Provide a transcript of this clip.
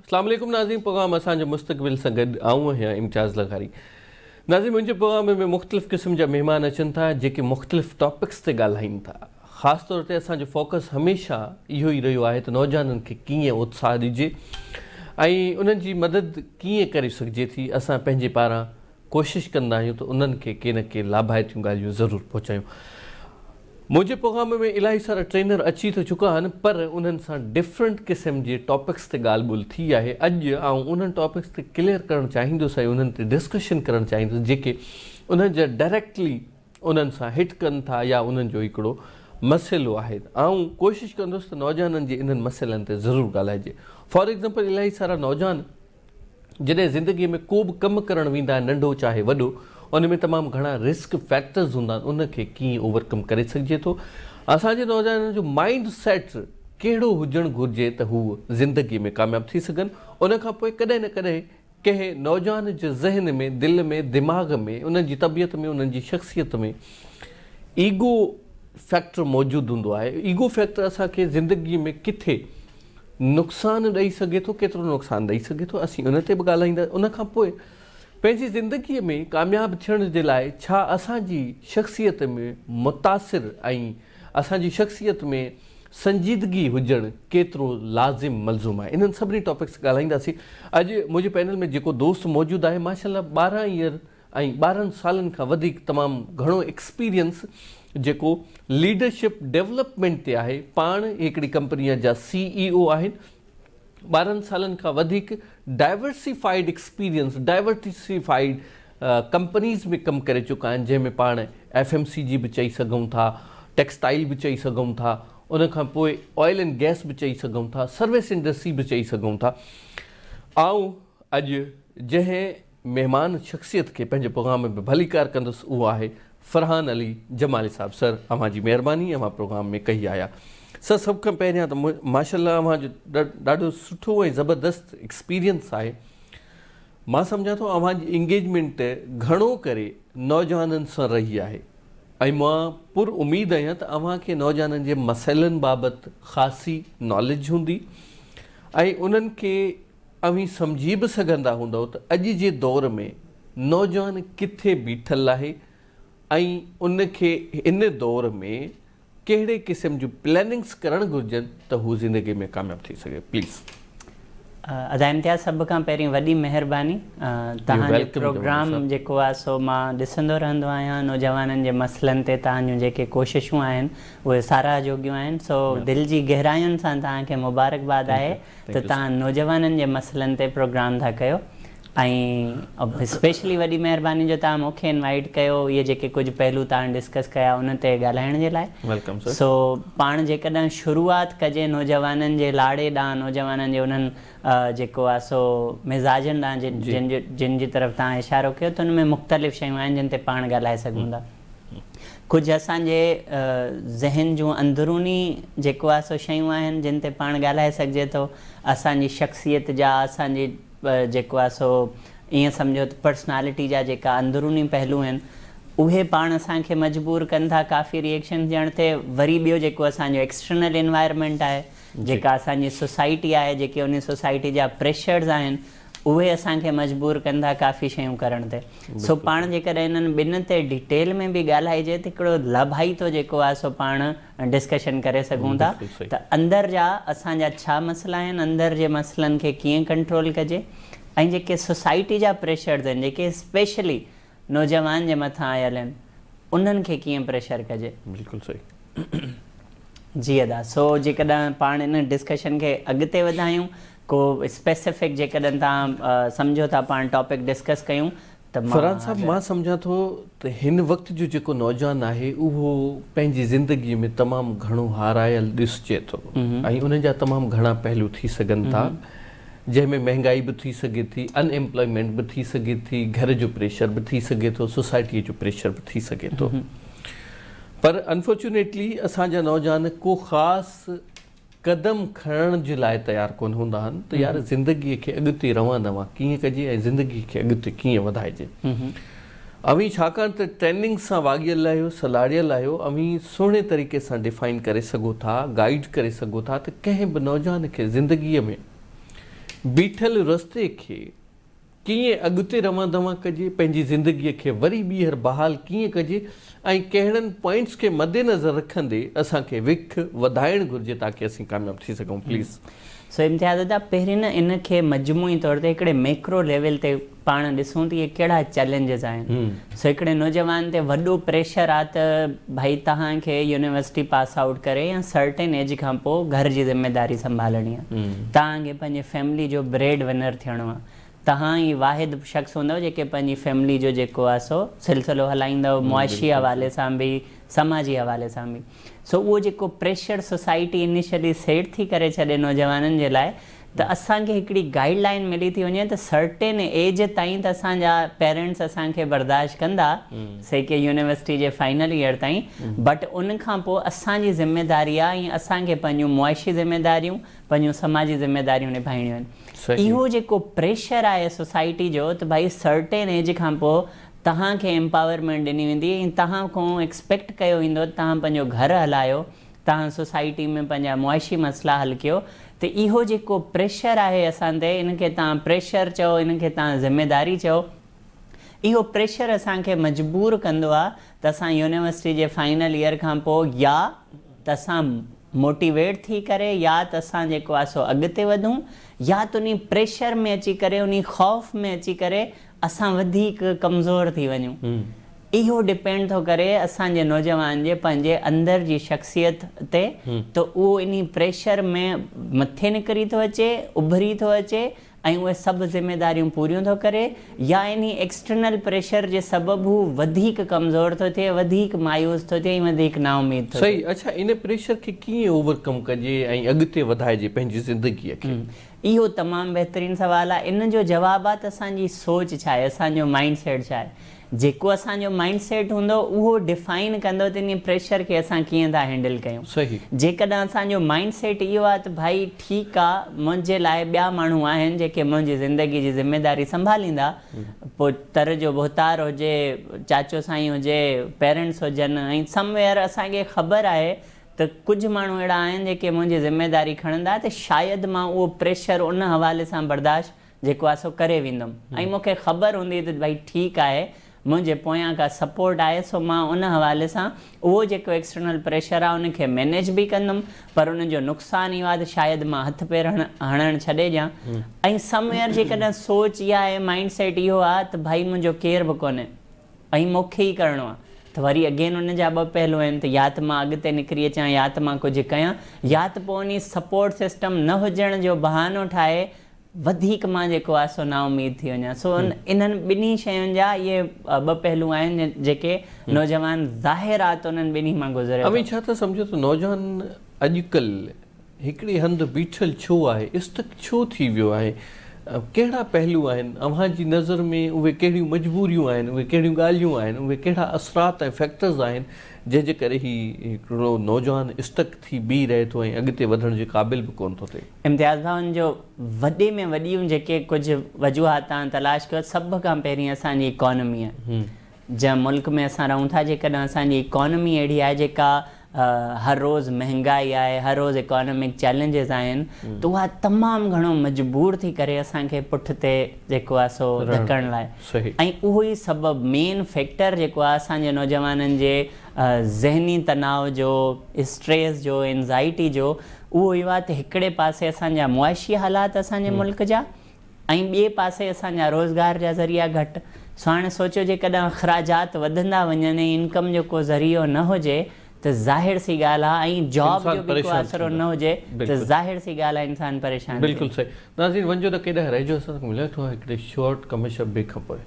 अस्सलाम वालेकुम नाज़रीन, प्रोग्राम असांजो मुस्तक़बिल सां गॾु आऊं आहियां इम्तियाज़ लगारी। नाज़रीन, मुंहिंजे प्रोग्राम में मुख़्तलिफ़ क़िस्म जा महिमान अचनि था जेके मुख़्तलिफ़ टॉपिक्स ते ॻाल्हाइनि था। ख़ासि तौर ते असांजो फोकस हमेशह इहो ई रहियो आहे त नौजवाननि खे कीअं उत्साह ॾिजे ऐं उन्हनि जी मदद कीअं करे सघिजे थी। असां पंहिंजे पारां कोशिशि कंदा आहियूं त उन्हनि खे के न के लाभाइतियूं ॻाल्हियूं ज़रूरु पहुचायूं। मुंहिंजे प्रोग्राम में इलाही सारा ट्रेनर अची तो चुका आहिनि, पर उन्हनि सां डिफरेंट क़िस्म जे टॉपिक्स ते ॻाल्हि ॿोल थी आहे। अॼु आउं उन्हनि टॉपिक्स ते क्लियर करणु चाहींदुसि ऐं उन्हनि ते डिस्कशन करणु चाहींदुसि जेके उन्हनि जा डायरेक्टली उन्हनि सां हिट कनि था या उन्हनि जो हिकिड़ो मसइलो आहे। आउं कोशिशि कंदुसि त नौजवाननि जे इन्हनि मसइलनि ते ज़रूरु ॻाल्हाइजे। फॉर एग्ज़ाम्पल, इलाही सारा नौजवान जॾहिं ज़िंदगीअ में को बि कमु करणु वेंदा आहिनि, नंढो चाहे वॾो, उन में तमामु घणा रिस्क फैक्टर्स हूंदा आहिनि, उनखे कीअं ओवरकम करे सघिजे थो। असांजे नौजवाननि जो माइंड सेट कहिड़ो हुजणु घुरिजे त हू ज़िंदगीअ में कामयाबु थी सघनि। उनखां पोइ कॾहिं न कॾहिं कंहिं नौजवान जे ज़हन में, दिलि में, दिमाग़ में, उन्हनि जी तबियत में, उन्हनि जी शख़्सियत में ईगो फैक्टर मौजूदु हूंदो आहे। ईगो फैक्टर असांखे ज़िंदगीअ में किथे नुक़सानु ॾेई सघे थो, केतिरो नुक़सानु ॾेई सघे थो, असीं उन ते बि ॻाल्हाईंदा। उनखां पोइ पंहिंजी ज़िंदगीअ में कामयाबु थियण जे लाइ छा असांजी शख़्सियत में मुतासिर ऐं असांजी शख़्सियत में संजीदगी हुजणु केतिरो लाज़िम मलज़ूम आहे, इन्हनि सभिनी टॉपिक्स ॻाल्हाईंदासीं। अॼु मुंहिंजे पैनल में जेको दोस्त मौजूदु आहे, माशाल्लाह 12 ईयर ऐं 12 सालनि खां वधीक तमामु घणो एक्सपीरियंस जेको लीडरशिप डेवलपमेंट ते आहे। पाण हिकिड़ी कंपनीअ जा CEO आहिनि। 12 सालनि खां वधीक डाइवर्सिफाइड एक्सपीरियंस, डाइवर्सिफाइड कंपनीज़ में कमु करे चुका आहिनि, जंहिंमें पाण FMCG बि चई सघूं था, टेक्सटाइल बि चई सघूं था, उनखां पोइ ऑयल एंड गैस बि चई सघूं था, सर्विस इंडस्ट्री बि चई सघूं था। आऊं अॼु जंहिं महिमान शख़्सियत खे पंहिंजे प्रोग्राम में भलीकार कंदुसि उहो आहे फरहान अली जमाली साहब। सर, अव्हां जी महिरबानी अव्हां प्रोग्राम में कई आया। सर, सभ खां पहिरियां त माशाल्लाह अव्हांजो ॾाढो सुठो ऐं ज़बरदस्त एक्सपीरियंस आहे। मां सम्झां थो अव्हांजी इंगेजमेंट घणो करे नौजवाननि सां रही आहे ऐं मां पुर उमेद आहियां त अव्हांखे नौजवाननि जे मसइलनि बाबति ख़ासी नॉलेज हूंदी ऐं उन्हनि खे अव्हीं सम्झी बि सघंदा हूंदव त अॼु जे दौर में नौजवान किथे बीठल आहे ऐं उनखे इन दौर में कहिड़े क़िस्म जूं प्लैनिंग्स करणु घुरिजनि त हू ज़िंदगी में कामयाबु थी सघे। प्लीज़। अदा इम्तियाज़, सभ खां पहिरीं वॾी महिरबानी। तव्हांजो प्रोग्राम जेको आहे सो मां ॾिसंदो रहंदो आहियां। नौजवाननि जे मसइलनि ते तव्हांजूं जेके कोशिशूं आहिनि उहे साराह जोॻियूं आहिनि। सो दिलि जी गहराइयुनि सां तव्हांखे मुबारकबाद आहे त तव्हां नौजवाननि जे मसइलनि ते प्रोग्राम था कयो। ऐं स्पेशली वॾी महिरबानी जो तव्हां मूंखे इनवाइट कयो, इहे जेके कुझु पहलू तव्हां डिस्कस कया उन ते ॻाल्हाइण जे लाइ। Welcome sir. सो पाण जेकॾहिं शुरूआति कजे नौजवाननि जे लाड़े ॾांहुं, नौजवाननि जे उन्हनि जेको आहे सो मिज़ाजनि ॾांहुं जिन जी तरफ़ तव्हां इशारो कयो, त उन में मुख़्तलिफ़ शयूं आहिनि जिन ते पाण ॻाल्हाए सघूं था। कुझु असांजे ज़हन जूं अंदरूनी जेको आहे सो शयूं आहिनि जिन ते पाण ॻाल्हाए सघिजे थो। असांजी शख़्सियत जा, असांजी जेको आहे सो ईअं सम्झो त पर्सनालिटी जा जेका अंदरूनी पहलू आहिनि उहे पाण असांखे मजबूर कनि था काफ़ी रिएक्शन ॾियण ते। वरी ॿियो जेको असांजो एक्सटर्नल एनवायरमेंट आहे, जेका असांजी सोसाइटी आहे, जेके उन सोसाइटी जा प्रेशर्स आहिनि उहे असांखे मजबूर कनि था काफ़ी शयूं करण ते। सो पाण जेकॾहिं इन्हनि ॿिनि ते डिटेल में बि ॻाल्हाइजे त हिकिड़ो लाभाइतो जेको आहे सो पाण डिस्कशन करे सघूं था त अंदरि जा असांजा छा मसइला आहिनि, अंदरि जे मसइलनि खे कीअं कंट्रोल कजे, ऐं जेके सोसाइटी जा प्रेशर्स आहिनि जेके स्पेशली नौजवान जे मथां आयल आहिनि उन्हनि खे कीअं प्रेशर कजे। बिल्कुलु सही। जी अदा। सो जेकॾहिं पाण इन डिस्कशन खे अॻिते वधायूं, को स्पेसिफिक जेकॾहिं तव्हां सम्झो था पाण टॉपिक डिस्कस कयूं त फरहान साहब, मां सम्झां थो त हिन वक़्त जो जेको नौजवान आहे उहो पंहिंजी ज़िंदगीअ में तमामु घणो हारायल ॾिसजे थो ऐं उन जा तमामु घणा पहलू थी सघनि था, जंहिंमें महांगाई बि थी सघे थी, अनएम्प्लॉयमेंट बि थी सघे थी, घर जो प्रेशर बि थी सघे थो, सोसाइटीअ जो प्रेशर बि थी सघे थो। पर अनफॉर्चुनेटली असांजा नौजवान को ख़ासि क़दम खणण जे लाइ तयारु कोन हूंदा आहिनि त यार ज़िंदगीअ खे अॻिते रवां दवां कीअं कजे ऐं ज़िंदगीअ खे अॻिते कीअं वधाइजे। अवी छाकाणि त ट्रेनिंग सां वाॻियल आहियो, सलाड़ियल आहियो, अवी सुहिणे तरीक़े सां डिफाइन करे सघो था, गाइड करे सघो था त कंहिं बि नौजवान खे ज़िंदगीअ में बीठल रस्ते खे कीअं अॻिते रवां दवां कजे, पंहिंजी ज़िंदगीअ खे वरी ॿीहर बहाल कीअं कजे ऐं कहिड़नि पॉइंट्स खे मद्देनज़र रखंदे असांखे विख वधाइणु घुरिजे ताकी असीं कामयाबु थी सघूं प्लीज़। सो इम्तियाज़ दादा, पहिरीं न इन खे मजमूई तौर ते हिकिड़े मैक्रो लेवल ते पाण ॾिसूं त इहे कहिड़ा चैलेंजिस आहिनि। सो हिकिड़े नौजवान ते वॾो प्रेशर आहे त भाई तव्हांखे यूनिवर्सिटी पास आउट करे या सर्टेन एज खां पोइ घर जी ज़िम्मेदारी संभालणी आहे, तव्हांखे पंहिंजे फैमिली जो ब्रेड विनर थियणो आहे, तव्हां ई वाहिद शख़्स हूंदव जेके पंहिंजी फैमिली जो जेको आहे सो सिलसिलो हलाईंदव, मुआशी हवाले सां बि समाजी हवाले सां बि। सो उहो जेको प्रेशर सोसाइटी इनिशियली सेट थी करे छॾे नौजवाननि जे लाइ, त असांखे हिकिड़ी गाइडलाइन मिली थी वञे त सर्टेन एज ताईं त असांजा पेरेंट्स असांखे बर्दाश्त कंदा से के यूनिवर्सिटी जे फाइनल ईयर ताईं, बट उन खां पोइ असांजी ज़िम्मेदारी आहे ऐं असांखे पंहिंजूं मुआशी ज़िम्मेदारियूं पंहिंजूं समाजी ज़िम्मेदारियूं निभाइणियूं आहिनि। इहो जेको प्रेशर आहे सोसाइटी जो त भाई सर्टेन एज खां पोइ तव्हांखे एम्पावरमेंट ॾिनी वेंदी ऐं तव्हां खां एक्सपेक्ट कयो वेंदो तव्हां पंहिंजो घर हलायो, तव्हां सोसाइटी में पंहिंजा मुआशी मसइला हल कयो। त इहो जेको प्रेशर आहे असां ते, इनखे तव्हां प्रेशर चओ, इनखे तव्हां ज़िम्मेदारी चओ, इहो प्रेशर असांखे मजबूर कंदो आहे त असां यूनिवर्सिटी जे फाइनल ईयर खां पोइ या त असां मोटिवेट थी करे या त असां जेको आहे सो अॻिते वधूं, या त उन प्रेशर में अची करे उन ख़ौफ़ में अची करे असां वधीक कमज़ोर थी वञूं। इहो डिपेंड थो करे असांजे नौजवान जे पंहिंजे अंदरि जी शख़्सियत ते, त उहो इन प्रेशर में मथे निकिरी थो अचे, उभरी थो अचे ऐं उहे सभु ज़िम्मेदारियूं पूरियूं थो करे, या इन एक्सटर्नल प्रेशर जे सबबु हू वधीक कमज़ोर थो थिए, वधीक मायूस थो थिए ऐं वधीक नाउमीद थो थिए। सही। अच्छा, इन प्रेशर खे कीअं ओवरकम कजे ऐं अॻिते वधाइजे पंहिंजी ज़िंदगीअ खे? इहो तमामु बहितरीनु सुवालु आहे। इन जो जवाबु आहे त असांजी सोच छा आहे, असांजो माइंड सेट छा आहे। जेको असांजो माइंड सेट हूंदो उहो डिफाइन कंदो त इन प्रेशर खे असां कीअं था हैंडल कयूं। सही। जेकॾहिं असांजो माइंड सेट इहो आहे त भाई ठीकु आहे, मुंहिंजे लाइ ॿिया माण्हू आहिनि जेके मुंहिंजी ज़िंदगी जी ज़िम्मेदारी संभालींदा, पोइ तर जो बोहतार हुजे, चाचो साईं हुजे, पेरेंट्स हुजनि, ऐं समवेयर असांखे ख़बर आहे त कुझु माण्हू अहिड़ा आहिनि जेके मुंहिंजी ज़िम्मेदारी खणंदा, त शायदि मां उहो प्रेशर उन हवाले सां बर्दाश्त जेको आहे सो करे वेंदुमि, ऐं मूंखे ख़बर हूंदी त भाई ठीकु आहे, मुंहिंजे पोयां का सपोर्ट आहे, सो मां उन हवाले सां उहो जेको एक्सटर्नल प्रेशर आहे उनखे मैनेज बि कंदुमि। पर उनजो नुक़सानु इहो आहे त शायदि मां हथ पेर हणणु छॾे ॾियां। ऐं समवेयर जेकॾहिं सोच इहा आहे, माइंड सेट इहो आहे त भाई मुंहिंजो केर बि कोन्हे ऐं मूंखे ई करिणो आहे, त वरी अगेन उन जा ॿ पहलू आहिनि, त या त मां अॻिते निकिरी अचां, या त मां कुझु कयां, या त पोइ उन सपोर्ट सिस्टम न हुजण जो बहानो ठाहे वधीक मां जेको आहे सो नाउमीद थी वञा। सो इन्हनि ॿिन्ही शयुनि जा इहे ॿ पहलू आहिनि जेके नौजवान ज़ाहिर आहे त उन्हनि ॿिन्ही मां गुज़रे। अमी छा था सम्झो त नौजवान अॼुकल्ह हिकिड़ी हंधि बीठल छो आहे, स्टक छो थी वियो आहे, कहिड़ा पहलू आहिनि अव्हांजी नज़र में, उहे कहिड़ियूं मजबूरियूं आहिनि, उहे कहिड़ियूं ॻाल्हियूं आहिनि, उहे कहिड़ा असरात ऐं फैक्टर्स आहिनि जंहिंजे करे ही हिकिड़ो नौजवान स्टक थी बीह रहे थो ऐं अॻिते वधण जे क़ाबिल बि कोन थो थिए? इम्तियाज़ भाउ, जो वॾे में वॾियूं जेके कुझु वजूहात तव्हां तलाश कयो, सभ खां पहिरीं असांजी इकॉनमी आहे। जंहिं मुल्क में असां रहूं था, जेकॾहिं असांजी इकॉनमी अहिड़ी आहे जेका हर रोज़ु महांगाई आहे, हर रोज़ु इकॉनमिक चैलेंजिस आहिनि, त उहा तमामु घणो मजबूर थी करे असांखे पुठिते जेको आहे सो धिकण लाइ, ऐं उहो ई सबबु मेन फैक्टर जेको आहे असांजे नौजवाननि जे ज़हनी तनाव जो, स्ट्रेस जो, एंज़ाइटी जो, उहो इहो आहे त हिकिड़े पासे असांजा मुआशी हालात असांजे मुल्क जा ऐं ॿिए पासे असांजा रोज़गार जा ज़रिया घटि। सो हाणे सोचो जेकॾहिं अख़राजात वधंदा वञनि, इनकम जो को ज़रियो न हुजे, त ज़ाहिर सी ॻाल्हि आहे, ऐं जॉब जो बि को असरु न हुजे, त ज़ाहिर सी ॻाल्हि आहे इंसान परेशान। बिल्कुलु सही। नाज़रीन, वञो त केॾा रहिजो, असांखे मिले थो हिकिड़े शॉर्ट कमर्शियल ब्रेक खां पोइ।